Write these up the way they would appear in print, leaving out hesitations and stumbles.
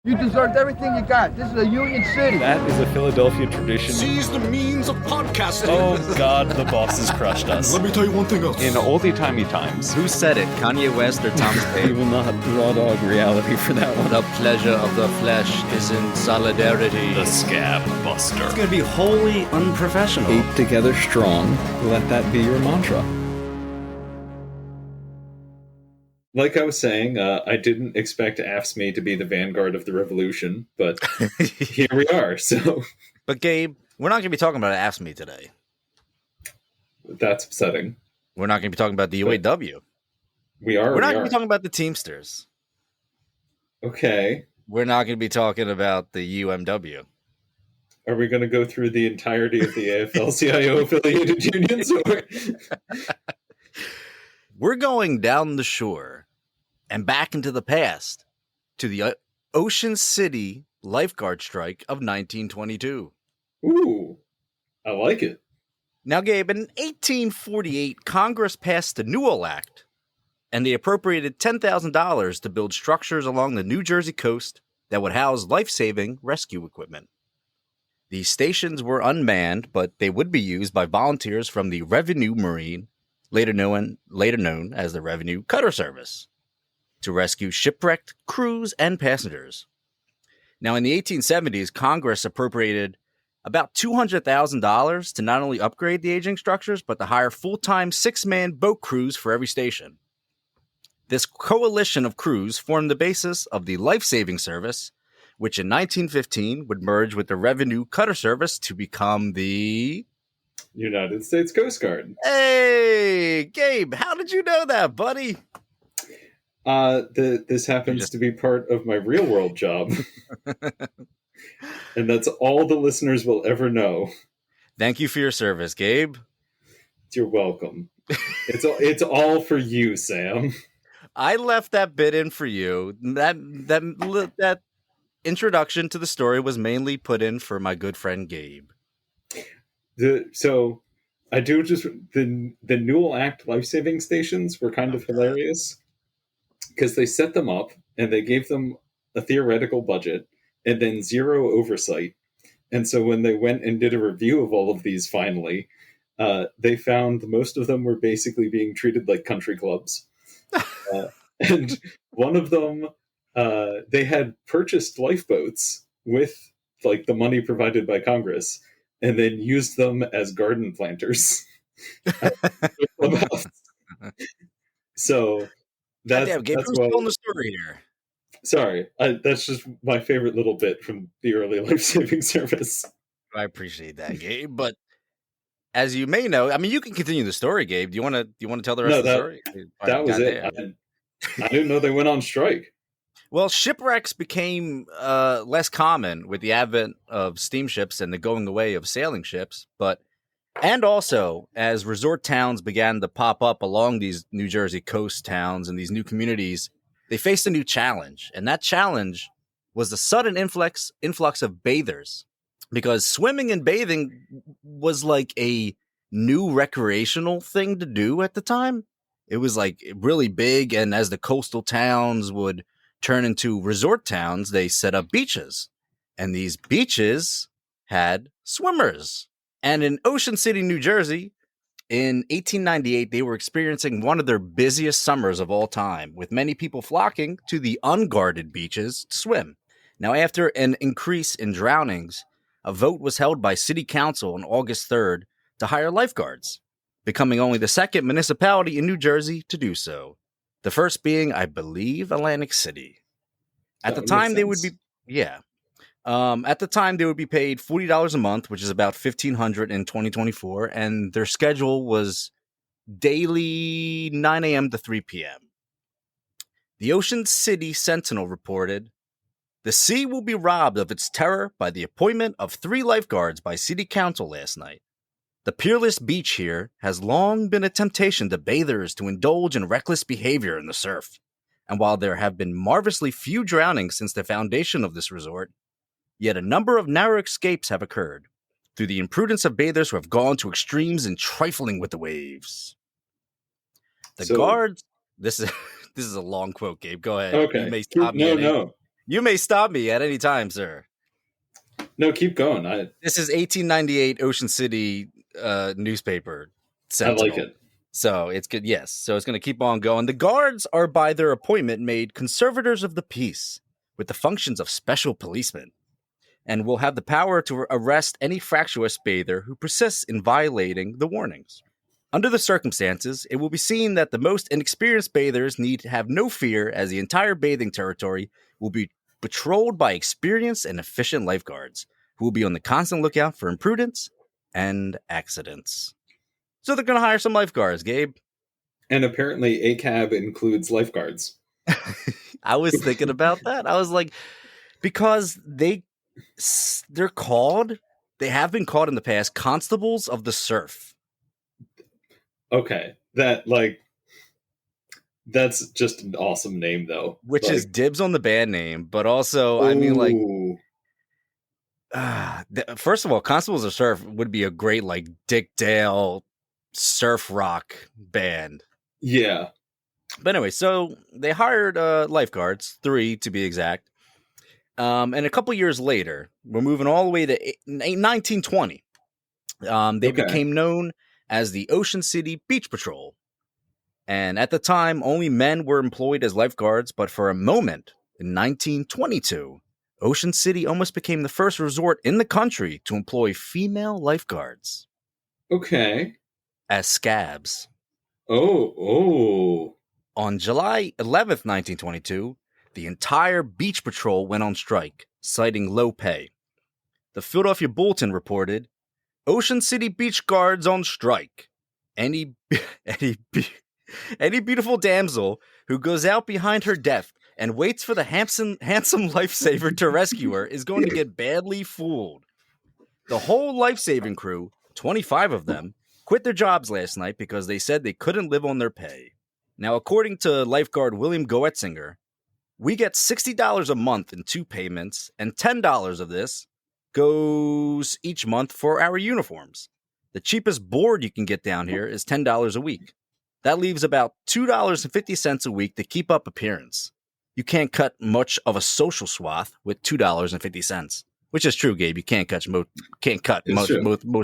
You deserved everything you got. This is a union city. That is a Philadelphia tradition. Seize the means of podcasting. Oh, God, the boss has crushed us. Let me tell you one thing else. In oldie-timey times, Who said it? Kanye West or Thomas we Paine? will not raw dog reality for that one. The pleasure of the flesh is in solidarity. The Scab Buster. It's going to be wholly unprofessional. Eight together strong. Let that be your mantra. Like I was saying, I didn't expect AFSCME to be the vanguard of the revolution, but here we are, so... But Gabe, we're not going to be talking about AFSCME today. That's upsetting. We're not going to be talking about the UAW. We are. We're not going to be talking about the Teamsters. Okay. We're not going to be talking about the UMW. Are we going to go through the entirety of the AFL-CIO affiliated unions? Or... We're going down the shore and back into the past to the Ocean City lifeguard strike of 1922. Ooh, I like it. Now, Gabe, in 1848, Congress passed the Newell Act, and they appropriated $10,000 to build structures along the New Jersey coast that would house life-saving rescue equipment. These stations were unmanned, but they would be used by volunteers from the Revenue Marine, later known as the Revenue Cutter Service, to rescue shipwrecked crews and passengers. Now, in the 1870s, Congress appropriated about $200,000 to not only upgrade the aging structures, but to hire full-time 6-man boat crews for every station. This coalition of crews formed the basis of the Life-Saving Service, which in 1915 would merge with the Revenue Cutter Service to become the United States Coast Guard. Hey, Gabe, how did you know that, buddy? This happens to be part of my real world job. And that's all the listeners will ever know. Thank you for your service, Gabe. You're welcome. It's all for you, Sam. I left that bit in for you. That introduction to the story was mainly put in for my good friend Gabe. So I do just the Newell Act life-saving stations were kind of hilarious because they set them up and they gave them a theoretical budget and then zero oversight. And so when they went and did a review of all of these finally, they found most of them were basically being treated like country clubs. And one of them, they had purchased lifeboats with like the money provided by Congress and then used them as garden planters. So that's why telling the story here. Sorry, that's just my favorite little bit from the early life-saving service. I appreciate that, Gabe. But as you may know, I mean, you can continue the story, Gabe. Do you want to tell the rest of the story? That was it. I didn't know they went on strike. Well, shipwrecks became less common with the advent of steamships and the going away of sailing ships. And also, as resort towns began to pop up along these New Jersey coast towns and these new communities, they faced a new challenge. And that challenge was the sudden influx of bathers. Because swimming and bathing was like a new recreational thing to do at the time. It was like really big. And as the coastal towns would turn into resort towns, they set up beaches. And these beaches had swimmers. And in Ocean City, New Jersey, in 1898, they were experiencing one of their busiest summers of all time, with many people flocking to the unguarded beaches to swim. Now, after an increase in drownings, a vote was held by City Council on August 3rd to hire lifeguards, becoming only the second municipality in New Jersey to do so. The first being, I believe, Atlantic City. At the time, they would be, at the time, they would be paid $40 a month, which is about $1,500 in 2024, and their schedule was daily 9 a.m. to 3 p.m. The Ocean City Sentinel reported, "The sea will be robbed of its terror by the appointment of 3 lifeguards by City Council last night. The peerless beach here has long been a temptation to bathers to indulge in reckless behavior in the surf, and while there have been marvelously few drownings since the foundation of this resort, yet a number of narrow escapes have occurred through the imprudence of bathers who have gone to extremes in trifling with the waves." Guards. This is a long quote, Gabe. Go ahead. Okay. You may stop me. No. You may stop me at any time, sir. No, keep going. This is 1898 Ocean City newspaper I like Sentinel. it. So it's good. Yes. So it's going to keep on going. The guards are by their appointment made conservators of the peace with the functions of special policemen and will have the power to arrest any fractious bather who persists in violating the warnings. Under the circumstances, it will be seen that the most inexperienced bathers need have no fear, as the entire bathing territory will be patrolled by experienced and efficient lifeguards who will be on the constant lookout for imprudence and accidents. So they're going to hire some lifeguards, Gabe. And apparently ACAB includes lifeguards. I was thinking about that. I was like, because they have been called in the past constables of the surf. Okay. That's just an awesome name, though. Which is dibs on the band name, but also, I mean, like, first of all, Constables of Surf would be a great, like, Dick Dale surf rock band. Yeah. But anyway, so they hired lifeguards, 3 to be exact. And a couple years later, we're moving all the way to 1920. They became known as the Ocean City Beach Patrol. And at the time, only men were employed as lifeguards, but for a moment, in 1922, Ocean City almost became the first resort in the country to employ female lifeguards. Okay. As scabs. Oh. On July 11th, 1922, the entire beach patrol went on strike, citing low pay. The Philadelphia Bulletin reported, Ocean City beach guards on strike. Any beautiful damsel who goes out behind her deck and waits for the handsome lifesaver to rescue her is going to get badly fooled. The whole lifesaving crew, 25 of them, quit their jobs last night because they said they couldn't live on their pay. Now, according to lifeguard William Goetzinger, we get $60 a month in 2 payments, and $10 of this goes each month for our uniforms. The cheapest board you can get down here is $10 a week. That leaves about $2.50 a week to keep up appearance. You can't cut much of a social swath with $2.50, which is true, Gabe. You can't cut most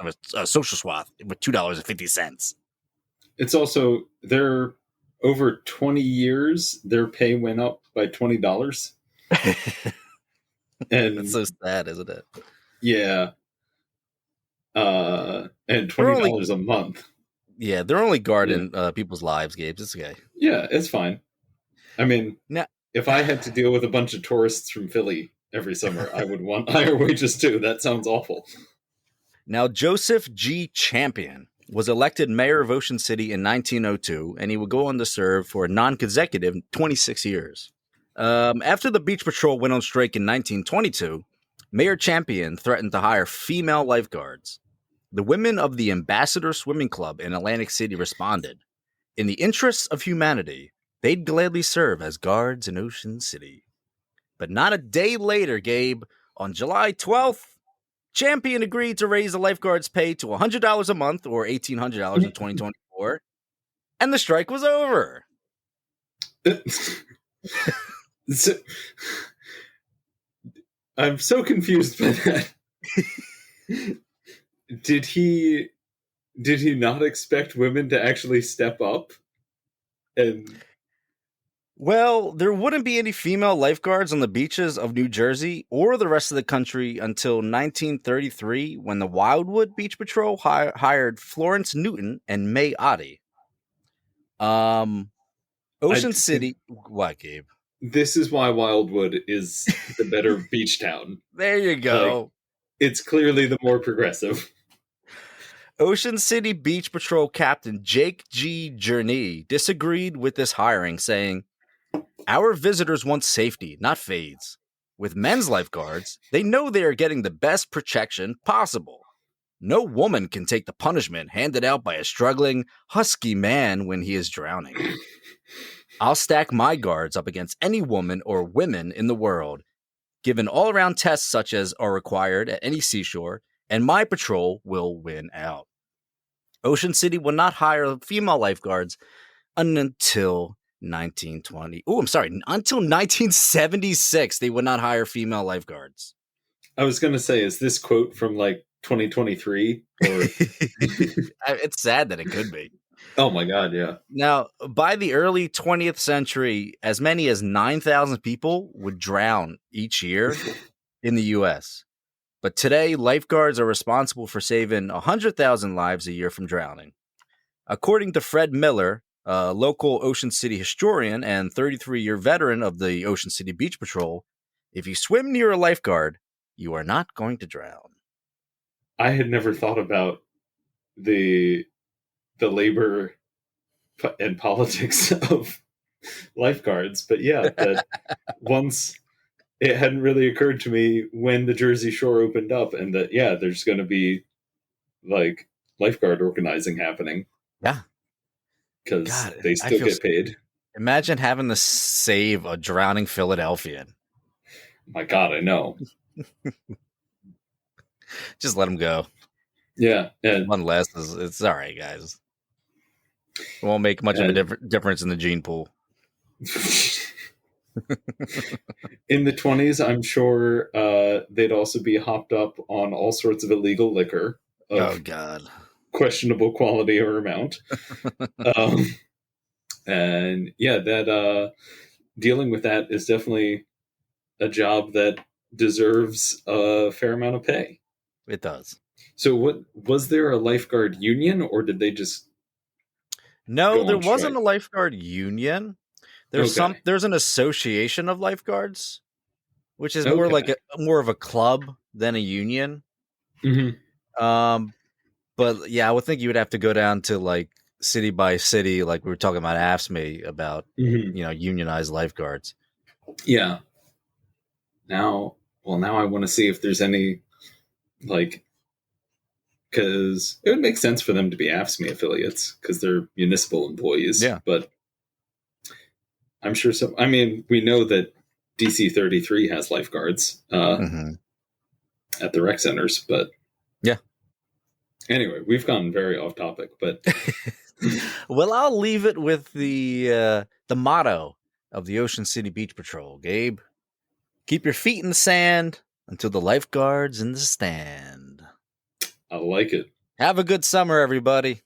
of a social swath with $2.50. It's also they're over 20 years. Their pay went up by $20, and that's so sad, isn't it? Yeah. And $20 a month. Yeah, they're only guarding people's lives, Gabe. It's okay. Yeah, it's fine. I mean, if I had to deal with a bunch of tourists from Philly every summer, I would want higher wages too. That sounds awful. Now, Joseph G. Champion was elected mayor of Ocean City in 1902, and he would go on to serve for a non-consecutive 26 years. After the Beach Patrol went on strike in 1922, Mayor Champion threatened to hire female lifeguards. The women of the Ambassador Swimming Club in Atlantic City responded, in the interests of humanity, they'd gladly serve as guards in Ocean City. But not a day later, Gabe, on July 12th, Champion agreed to raise the lifeguards' pay to $100 a month, or $1,800 in 2024, and the strike was over. I'm so confused by that. Did he not expect women to actually step up? Well, there wouldn't be any female lifeguards on the beaches of New Jersey or the rest of the country until 1933, when the Wildwood Beach Patrol hired Florence Newton and May Oddie. Ocean City. What, Gabe? This is why Wildwood is the better beach town. There you go. Like, it's clearly the more progressive. Ocean City Beach Patrol Captain Jake G. Journey disagreed with this hiring, saying, our visitors want safety, not fades. With men's lifeguards, they know they are getting the best protection possible. No woman can take the punishment handed out by a struggling, husky man when he is drowning. I'll stack my guards up against any woman or women in the world, given all-around tests such as are required at any seashore, and my patrol will win out. Ocean City will not hire female lifeguards until 1920. Oh, I'm sorry. Until 1976, they would not hire female lifeguards. I was going to say, is this quote from like 2023? Or It's sad that it could be. oh my God, yeah. Now, by the early 20th century, as many as 9,000 people would drown each year in the U.S. But today, lifeguards are responsible for saving 100,000 lives a year from drowning. According to Fred Miller, a local Ocean City historian and 33-year veteran of the Ocean City Beach Patrol, if you swim near a lifeguard, you are not going to drown. I had never thought about the labor and politics of lifeguards, but yeah, that once it hadn't really occurred to me when the Jersey Shore opened up, and that there's going to be like lifeguard organizing happening. Yeah, because they still get paid. Imagine having to save a drowning Philadelphian. My God, I know. Just let him go. Yeah, and one less it's all right, guys. It won't make much of a difference in the gene pool. In the 20s, I'm sure they'd also be hopped up on all sorts of illegal liquor. Oh, God. Questionable quality or amount. And yeah, that dealing with that is definitely a job that deserves a fair amount of pay. It does. So what was there a lifeguard union, or did they just No, there wasn't a lifeguard union. There's an association of lifeguards, which is more like more of a club than a union. Mm-hmm. But yeah, I would think you would have to go down to like city by city, like we were talking about AFSCME about unionized lifeguards. Yeah. Now I want to see if there's any because it would make sense for them to be AFSCME affiliates because they're municipal employees. Yeah, but I'm sure some. I mean, we know that DC 33 has lifeguards at the rec centers, but yeah. Anyway, we've gone very off topic, but well, I'll leave it with the motto of the Ocean City Beach Patrol, Gabe. Keep your feet in the sand until the lifeguard's in the stand. I like it. Have a good summer, everybody.